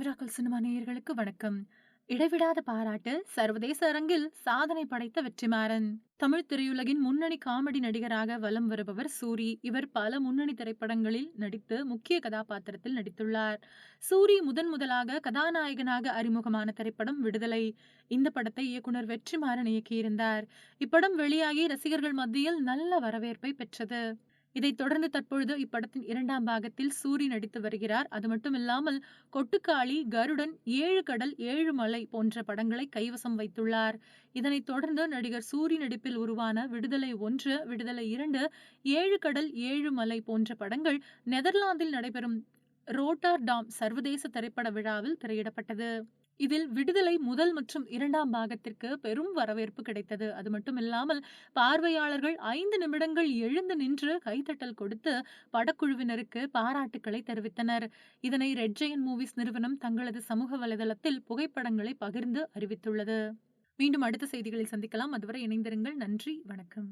Miracle cinema நேயர்களுக்கு வணக்கம். இடைவிடாத பாராட்டு, சர்வதேச அரங்கில் சாதனை படைத்த வெற்றிமாறன். தமிழ் திரையுலகின் முன்னணி காமெடி நடிகராக வலம் வருபவர் சூரி. இவர் பல முன்னணி திரைப்படங்களில் நடித்து முக்கிய கதாபாத்திரத்தில் நடித்துள்ளார். சூரி முதலாக கதாநாயகனாக அறிமுகமான திரைப்படம் விடுதலை. இந்த படத்தை இயக்குனர் வெற்றிமாறன் இயக்கியிருந்தார். இப்படம் வெளியாகி ரசிகர்கள் மத்தியில் நல்ல வரவேற்பை பெற்றது. இதைத் தொடர்ந்து தற்பொழுது இப்படத்தின் 2ஆம் பாகத்தில் சூரி நடித்து வருகிறார். அது மட்டுமில்லாமல் கொட்டுக்காளி, கருடன், 7 கடல் 7 மலை போன்ற படங்களை கைவசம் வைத்துள்ளார். இதனைத் தொடர்ந்து நடிகர் சூரி நடிப்பில் உருவான விடுதலை 1, விடுதலை 2, 7 கடல் 7 மலை போன்ற படங்கள் நெதர்லாந்தில் நடைபெறும் ரோட்டர்டாம் சர்வதேச திரைப்பட விழாவில் திரையிடப்பட்டது. இதில் விடுதலை முதல் மற்றும் 2ஆம் பாகத்திற்கு பெரும் வரவேற்பு கிடைத்தது. அது மட்டுமில்லாமல் பார்வையாளர்கள் 5 நிமிடங்கள் எழுந்து நின்று கைதட்டல் கொடுத்து படக்குழுவினருக்கு பாராட்டுக்களை தெரிவித்தனர். இதனை ரெட் ஜெயண்ட் மூவிஸ் நிறுவனம் தங்களது சமூக வலைதளத்தில் புகைப்படங்களை பகிர்ந்து அறிவித்துள்ளது. மீண்டும் அடுத்த செய்திகளில் சந்திக்கலாம். அதுவரை இணைந்திருங்கள். நன்றி, வணக்கம்.